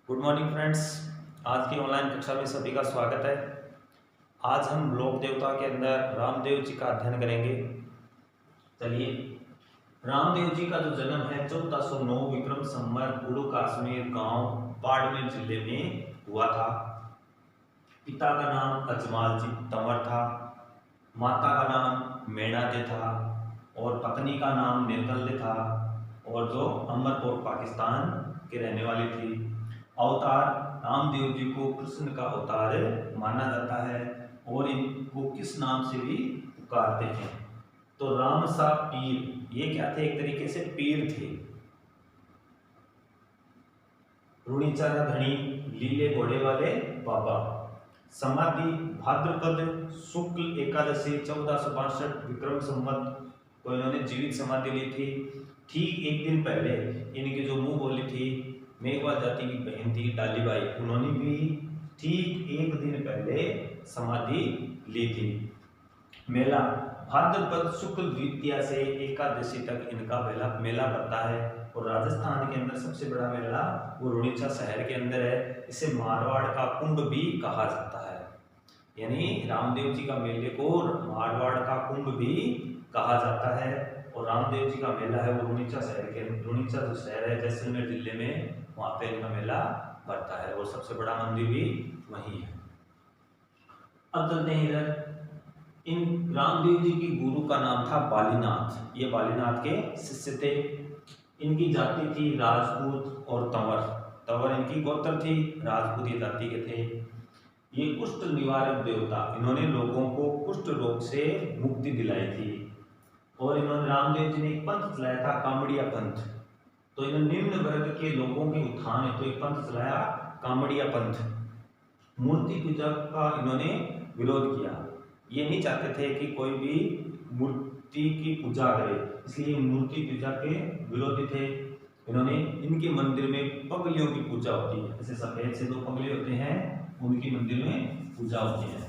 Good morning friends. आज की online कक्षा में सभी का स्वागत है। आज हम लोक देवता के अंदर रामदेव जी का अध्ययन करेंगे। चलिए, रामदेव जी का जो जन्म है 1409 विक्रम संवत गुरु काश्मीर गांव बाड़मेर जिले में हुआ था। पिता का नाम अजमाल जी तंवर था, माता का नाम मेणादे था और पत्नी का नाम नेतल्ले था और जो अमरकोट पाकिस्तान के रहने वाली थी। अवतार रामदेव जी को कृष्ण का अवतार माना जाता है और इनको किस नाम से भी पुकारते हैं तो राम सा पीर। ये क्या थे? एक तरीके से पीर थे। रुणिचारा धनी लीले घोड़े वाले बाबा। समाधि भाद्रपद शुक्ल एकादशी 1462 विक्रम संवत को इन्होंने जीवित समाधि ली थी। ठीक एक दिन पहले इनकी जो मुंह बोली थी मेघवा जाति की बहन थी डालीबाई, उन्होंने भी ठीक एक दिन पहले समाधि ली थी। मेला भाद्रपद शुक्ल द्वितीया से एकादशी तक इनका मेला पड़ता है और राजस्थान के अंदर सबसे बड़ा मेला वो रुणिचा शहर के अंदर है। इसे मारवाड़ का कुंभ भी कहा जाता है, यानी रामदेव जी का मेले को मारवाड़ का कुंभ भी कहा जाता है। और रामदेव जी का मेला है वो रुणिचा जो शहर है जैसलमेर जिले में, वहां पे इनका मेला पड़ता है और सबसे बड़ा मंदिर भी वही है। अब चलते हैं इधर। इन रामदेव जी की गुरु का नाम था बालीनाथ। ये बालीनाथ के शिष्य थे। इनकी जाति थी राजपूत और तंवर इनकी गोत्र थी, राजपूत ये जाति के थे। ये कुष्ठ निवारक देवता, इन्होंने लोगों को कुष्ठ रोग से मुक्ति दिलाई थी और इन्होंने रामदेव जी ने एक पंथ चलाया था कामड़िया पंथ। तो इन्होंने निम्न वर्ग के लोगों के उत्थान है तो एक पंथ चलाया कामड़िया पंथ। मूर्ति पूजा का इन्होंने विरोध किया। ये नहीं चाहते थे कि कोई भी मूर्ति की पूजा करे, इसलिए मूर्ति पूजा के विरोधी थे। इन्होंने इनके मंदिर में पगलियों की पूजा होती है, जैसे सफेद से दो पगले होते हैं उनकी मंदिर में पूजा होती है।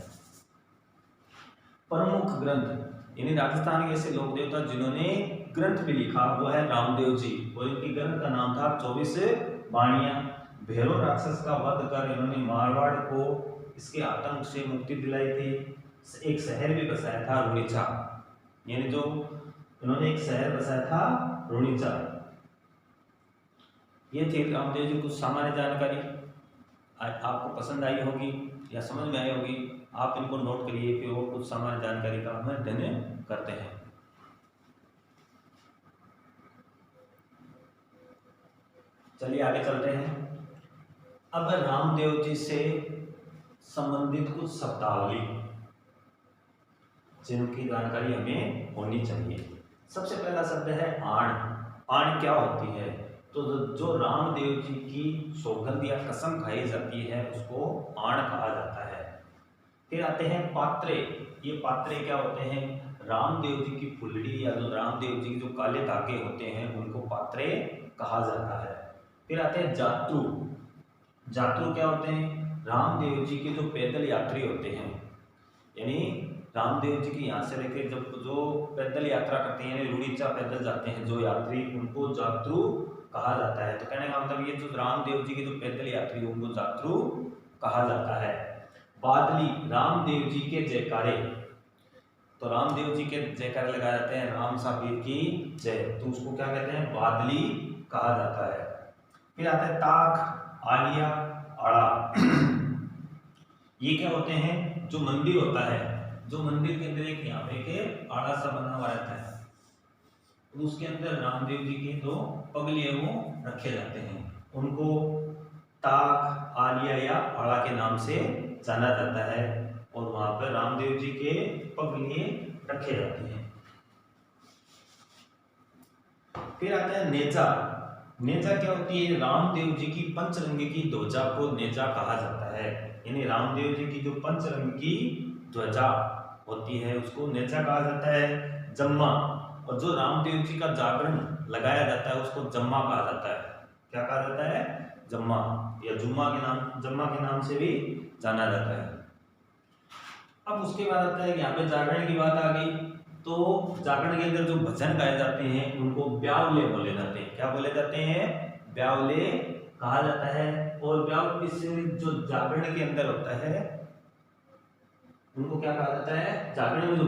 प्रमुख ग्रंथ, यानी राजस्थान के ऐसे लोक देवता जिन्होंने ग्रंथ भी लिखा वो है रामदेव जी और इनके ग्रंथ का नाम था 24 वाणियां। भैरव राक्षस का वध कर इन्होंने मारवाड़ को इसके आतंक से मुक्ति दिलाई थी। एक शहर भी बसाया था रुणिचा, यानी जो इन्होंने एक शहर बसाया था रुणिचा। ये थी रामदेव जी कुछ सामान्य जानकारी। आपको पसंद आई होगी या समझ में आई होगी, आप इनको नोट करिए कि वो कुछ सामान्य जानकारी का हम अध्ययन करते हैं। चलिए आगे चलते हैं। अब रामदेव जी से संबंधित कुछ शब्दावली जिनकी जानकारी हमें होनी चाहिए। सबसे पहला शब्द है आण। आण क्या होती है? तो जो रामदेव जी की सौगंध या कसम खाई जाती है उसको आण कहा जाता है। फिर आते हैं पात्रे। ये पात्रे क्या होते हैं? रामदेव जी की फुलड़ी या जो रामदेव जी के जो काले धागे होते हैं उनको पात्रे कहा जाता है। फिर आते हैं जातरू। जातरू क्या होते हैं? रामदेव जी के जो पैदल यात्री होते हैं, यानी रामदेव जी की यहाँ से लेकर जब जो पैदल यात्रा करते हैं यानी रुणिचा पैदल जाते हैं जो यात्री, उनको जातरू कहा जाता है। तो कहने का मतलब ये जो रामदेव जी के जो पैदल यात्री उनको जातरू कहा जाता है। बादली, रामदेव जी के जयकारे। तो रामदेव जी के जयकारे लगाए जाते हैं राम साबीर की जय, तो उसको क्या कहते हैं? बादली कहा जाता है। फिर आता है ताक, आलिया, आड़ा। ये क्या होते हैं? जो मंदिर होता है, जो मंदिर के अंदर एक यहाँ पे एक आड़ा सा बना हुआ रहता है, तो उसके अंदर रामदेव जी के जो पगले हैं वो रखे जाते हैं, उनको ताक, आलिया या आड़ा के नाम से जाना जाता है और वहां पर रामदेव जी के पगले रखे जाते हैं। फिर आता है नेजा। नेजा क्या होती है? रामदेव जी की पंचरंग की ध्वजा को नेजा कहा जाता है, यानी रामदेव जी की जो पंचरंग की ध्वजा होती है उसको नेजा कहा जाता है। जम्मा, और जो रामदेव जी का जागरण लगाया जाता है उसको जम्मा कहा जाता है। क्या कहा जाता है? जम्मा या जम्मा के नाम से भी जाना जाता है। अब उसके बाद आता है यहाँ पे जागरण की बात आ गई, तो जागरण के अंदर जो भजन गाए जाते हैं उनको ब्यावले बोले जाते हैं। क्या बोले जाते हैं? ब्यावले कहा जाता है। और ब्याह इस जो जागरण के अंदर होता है उनको क्या कहा जाता है, जागरण में जो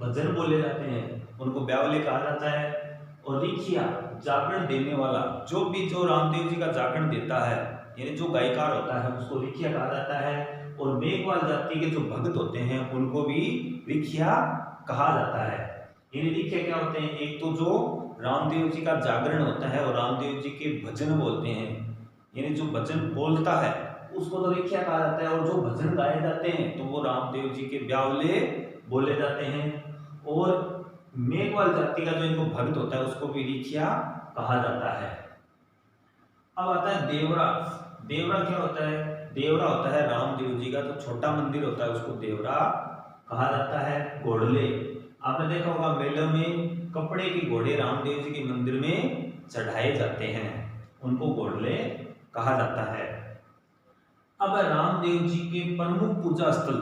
भजन बोले जाते हैं उनको ब्यावले कहा जाता है। और रिखिया जागरण देने वाला, जो रामदेव जी का जागरण देता है यानी जो गायकार होता है उसको रिखिया कहा जाता है। और मेघवाल जाति के जो भक्त होते हैं उनको भी रिखिया कहा जाता है। यानी रिखिया क्या होते हैं, एक तो जो रामदेव जी का जागरण होता है और रामदेव जी के भजन बोलते हैं, यानी जो भजन बोलता है उसको तो रिखिया कहा जाता है। और जो भजन गाए जाते हैं तो वो रामदेव जी के ब्यावले बोले जाते हैं। और मेघवाल जाति का जो इनको भक्त होता है उसको भी रिखिया कहा जाता है। अब आता है देवरा। देवरा क्या होता है, देवरा होता है रामदेव जी का जो छोटा मंदिर होता है उसको देवरा कहा जाता है। घोड़ले, आपने देखा होगा मेले में कपड़े के घोड़े रामदेव जी के मंदिर में चढ़ाए जाते हैं, उनको घोड़ले कहा जाता है। अब रामदेव जी के प्रमुख पूजा स्थल,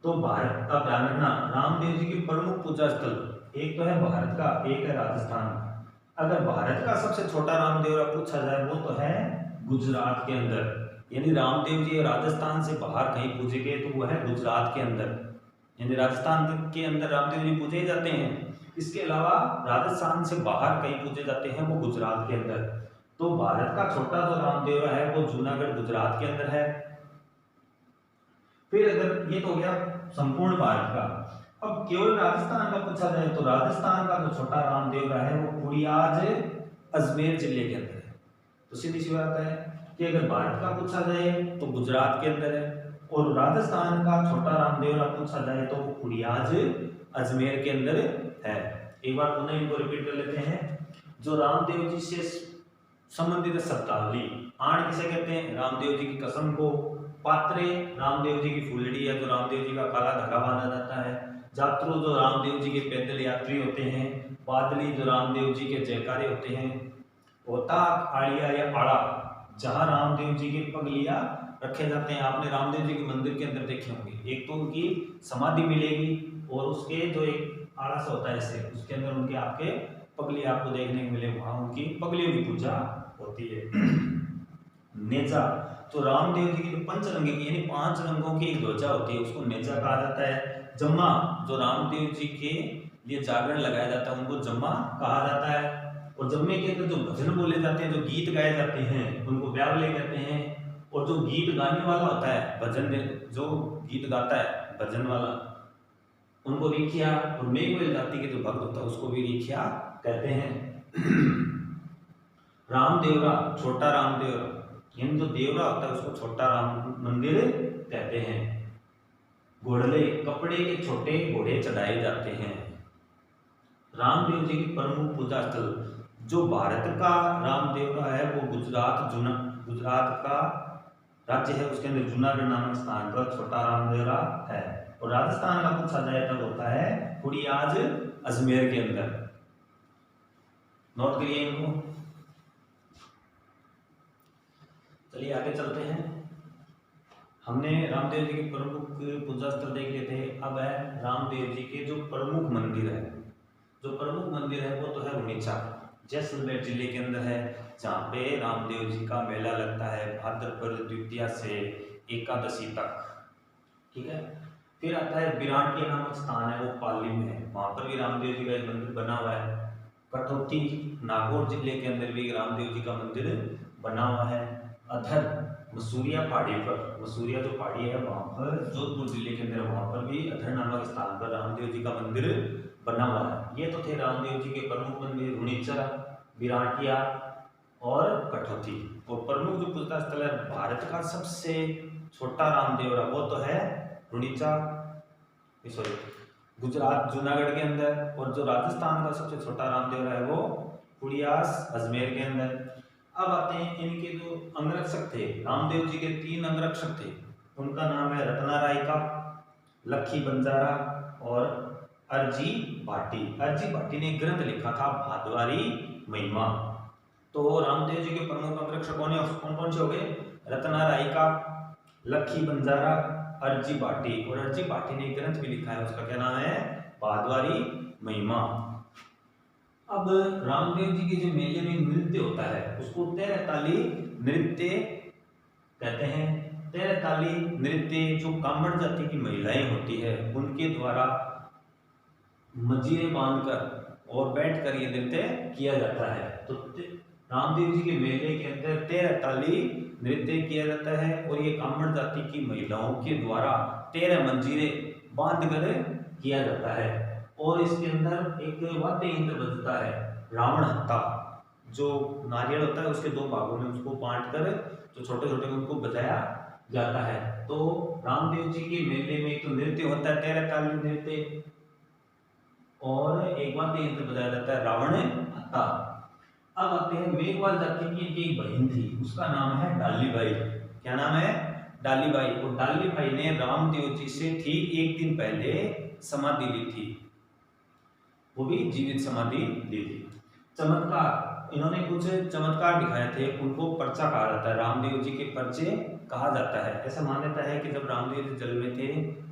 तो भारत का ध्यान रखना, रामदेव जी के प्रमुख पूजा स्थल एक तो है भारत का, एक है राजस्थान। अगर भारत का सबसे छोटा रामदेवरा पूछा जाए वो तो है गुजरात के अंदर, यानी रामदेव जी राजस्थान से बाहर कहीं पूजे गए तो वो है गुजरात के अंदर, यानी राजस्थान के अंदर रामदेव जी पूजे जाते हैं। इसके अलावा राजस्थान से बाहर कहीं पूजे जाते हैं वो गुजरात के अंदर। तो भारत का छोटा जो रामदेवरा है वो जूनागढ़ गुजरात के अंदर है। फिर अगर ये तो हो गया संपूर्ण भारत का, अब केवल राजस्थान का पूछा जाए तो राजस्थान का जो छोटा रामदेवरा है वो कुड़ियाज अजमेर जिले के अंदर है। तो सीधी सी बात है कि अगर भारत का पूछा जाए तो गुजरात के अंदर है, और राजस्थान का छोटा रामदेवरा पूछा जाए तो वो कुड़ियाज अजमेर के अंदर है। एक बार पुनः इनको रिपीट कर लेते हैं। जो रामदेव जी से संबंधित शब्दावली, आण किसे कहते हैं, रामदेव जी की कसम को। पात्रे रामदेव जी की फुलड़ी है, जो रामदेव जी का काला धागा बांधा जाता है। जात्रु जो रामदेव जी के पैदल यात्री होते हैं। बादली जो रामदेव जी के जयकारे होते हैं। ओताक आड़िया या आड़ा, जहां रामदेव जी के पगलिया रखे जाते हैं। आपने रामदेव जी के मंदिर के अंदर देखे होंगे, एक तो उनकी समाधि मिलेगी और उसके जो एक आड़ा सा होता है ऐसे, उसके अंदर उनके आपके पगली आपको देखने को मिले, वहां उनकी पगलियों की पूजा होती है। नेजा, तो रामदेव जी की जो पंचरंगी की यानी 5 रंगों की एक ध्वजा होती है उसको नेजा कहा जाता है। जम्मा, जो रामदेव जी के लिए जागरण लगाया जाता है उनको जम्मा कहा जाता है। और जम्मे के अंदर जो भजन बोले जाते हैं, जो गीत गाए जाते हैं उनको ब्यावले कहते हैं। और जो गीत गाने वाला होता है, भजन जो गीत गाता है भजन वाला, उनको रिखिया। और मेघवाल जाति के जो भक्त होता है उसको भी रिखिया कहते हैं। रामदेवरा, छोटा रामदेवरा, यानी जो देवरा होता है उसको छोटा राम मंदिर कहते हैं। घोड़ले, कपड़े के छोटे घोड़े चढ़ाए जाते हैं। रामदेव जी की प्रमुख पूजा स्थल, जो भारत का रामदेवरा है वो गुजरात का राज्य है, उसके अंदर जूनागढ़ नामक स्थान पर छोटा रामदेवरा है। और राजस्थान का पूछा जाए तब होता है कुड़ियाज अजमेर के अंदर। नोट करिए इनको। चलिए आगे चलते हैं। हमने रामदेव जी के प्रमुख पूजा स्थल देख लिए थे। अब है रामदेव जी के जो प्रमुख मंदिर है। जो प्रमुख मंदिर है वो तो है रुणीचा, जैसलमेर जिले के अंदर है, जहाँ पे रामदेव जी का मेला लगता है भाद्रपद द्वितीया से एकादशी तक। ठीक है। फिर आता है विराटकिया नामक स्थान है, वो पाली में है, वहां पर भी रामदेव जी का एक मंदिर बना हुआ है। कठौती नागौर जिले के अंदर भी रामदेव जी का मंदिर बना हुआ है। अधर मसूरिया पहाड़ी पर, मसूरिया जो पहाड़ी है वहां पर जोधपुर जिले के अंदर, वहां पर भी अधर नामक स्थान पर रामदेव जी का मंदिर बना हुआ है। ये तो थे रामदेव जी के प्रमुख मंदिर, रुणीचा, विराटिया और कठौती। और प्रमुख जो पूजा स्थल है, भारत का सबसे छोटा रामदेवरा वो तो है रुणीचा, सॉरी गुजरात जूनागढ़ के अंदर। और जो राजस्थान का सबसे छोटा रामदेवरा है वो कुड़ियास अजमेर के अंदर। अब आते हैं इनके जो अंगरक्षक थे, रामदेव जी के 3 अंगरक्षक थे, उनका नाम है रत्ना राय का, लखी बंजारा और अर्जी भाटी। अर्जी भाटी ने ग्रंथ लिखा था भादवारी महिमा। तो रामदेव जी के प्रमुख अंगरक्षक कौन कौन से हो गए, रत्ना राय का, लखी बंजारा, अर्जी भाटी। और अर्जी भाटी ने ग्रंथ भी लिखा है, उसका क्या नाम है, भादवारी महिमा। अब रामदेव जी के जो मेले में नृत्य होता है उसको तेरह ताली नृत्य कहते हैं। तेरह ताली नृत्य जो कामड़ जाति की महिलाएं होती है उनके द्वारा मंजीरे बांधकर और बैठकर ये नृत्य किया जाता है। तो रामदेव जी के मेले के अंदर 13 ताली नृत्य किया जाता है और ये कामड़ जाति की महिलाओं के द्वारा 13 मंजीरे बांधकर किया जाता है। और इसके अंदर एक वाद्य यंत्र बजता है रावण हत्ता, जो नारियल होता है उसके दो भागों में उसको बांटकर जो छोटे छोटे उनको बजाया जाता है। तो रामदेव जी के मेले में तो नृत्य होता है 13 ताली नृत्य और एक वाद्य यंत्र बजाया जाता है रावण हत्ता। अब आते हैं मेघवाल जाति की एक बहन थी, उसका नाम है डालीबाई। क्या नाम है? डालीबाई। और डालीबाई ने रामदेव जी से ठीक एक दिन पहले समाधि ली थी, वो भी जीवित समाधि ली थी। चमत्कार, इन्होंने कुछ चमत्कार दिखाए थे, उनको पर्चा कहा जाता है, रामदेव जी के पर्चे कहा जाता है। ऐसा मान्यता है कि जब रामदेव जी जल में थे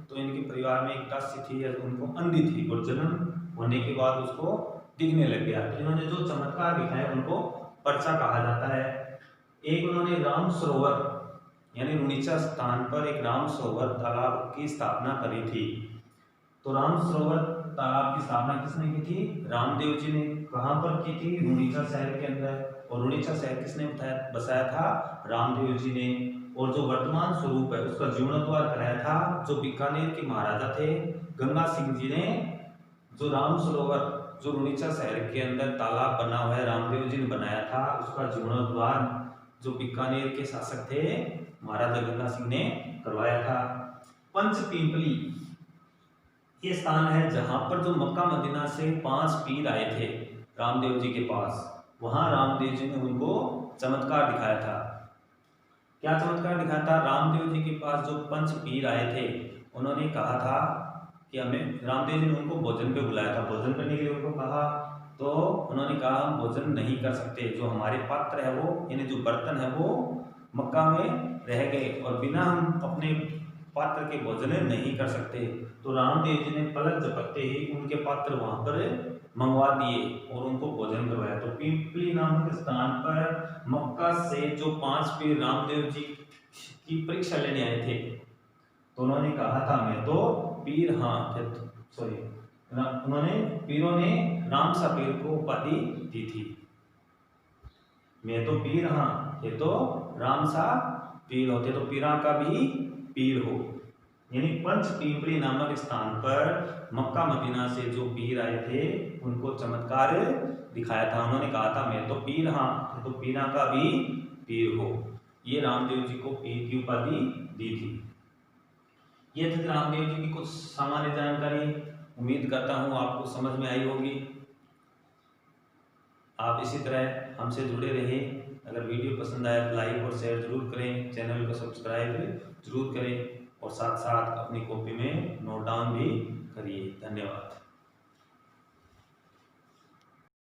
तो इनके परिवार में एक दासी थी, उनको अंधी थी और जन्म होने के बाद उसको दिखने लग गया। तो इन्होंने जो चमत्कार दिखाए उनको पर्चा कहा जाता है। एक उन्होंने राम सरोवर यानी रुणीचा स्थान पर एक राम सरोवर तालाब की स्थापना करी थी। तो राम सरोवर तालाब की स्थापना किसने की थी? रामदेव जी ने। कहां पर की थी? रुणीचा शहर के अंदर। और रुणीचा शहर किसने बसाया था? रामदेव जी ने। और जो वर्तमान स्वरूप है उसका जीर्णोद्धार कराया था जो बीकानेर के महाराजा थे गंगा सिंह जी ने। जो राम सरोवर जो रुणीचा शहर के अंदर तालाब बना हुआ है रामदेव जी ने बनाया था, उसका जीर्णोद्धार जो बीकानेर के शासक थे महाराजा गंगा सिंह ने करवाया था। पंचपिंपली ये स्थान है जहां पर जो मक्का मदीना से 5 पीर आए थे रामदेव जी के पास, वहां रामदेव जी ने उनको चमत्कार दिखाया था। क्या चमत्कार दिखाया था? रामदेव जी के पास जो 5 पीर आए थे उन्होंने कहा था कि हमें, रामदेव जी ने उनको भोजन पे बुलाया था, भोजन करने के लिए उनको कहा, तो उन्होंने कहा हम भोजन नहीं कर सकते, जो हमारे पात्र है वो यानी जो बर्तन है वो मक्का में रह गए और बिना हम अपने पात्र के भोजन नहीं कर सकते। तो रामदेव जी ने पलक झपकते ही उनके पात्र वहां पर मंगवा दिए और उनको भोजन करवाया। तो पिंपली नामक स्थान पर मक्का से जो 5 पीर रामदेव जी की परीक्षा लेने आए थे तो उन्होंने कहा था मैं तो पीर उन्होंने पीरों ने राम सा पीर को उपाधि दी थी। मैं तो पीर हाँ, ये तो राम सा पीर होते तो पीरा का भी पीर हो। यानी पंचपिंपली नामक स्थान पर मक्का मदीना से जो पीर आए थे उनको चमत्कार दिखाया था। उन्होंने कहा था मैं तो पीर हाँ, ये तो पीरा का भी पीर हो। ये रामदेव जी को पीर की उपाधि दी थी। ये थी रामदेव जी की कुछ सामान्य जानकारी। उम्मीद करता हूँ आपको समझ में आई होगी। आप इसी तरह हमसे जुड़े रहें। अगर वीडियो पसंद आए तो लाइक और शेयर जरूर करें, चैनल को सब्सक्राइब जरूर करें और साथ साथ अपनी कॉपी में नोट डाउन भी करिए। धन्यवाद।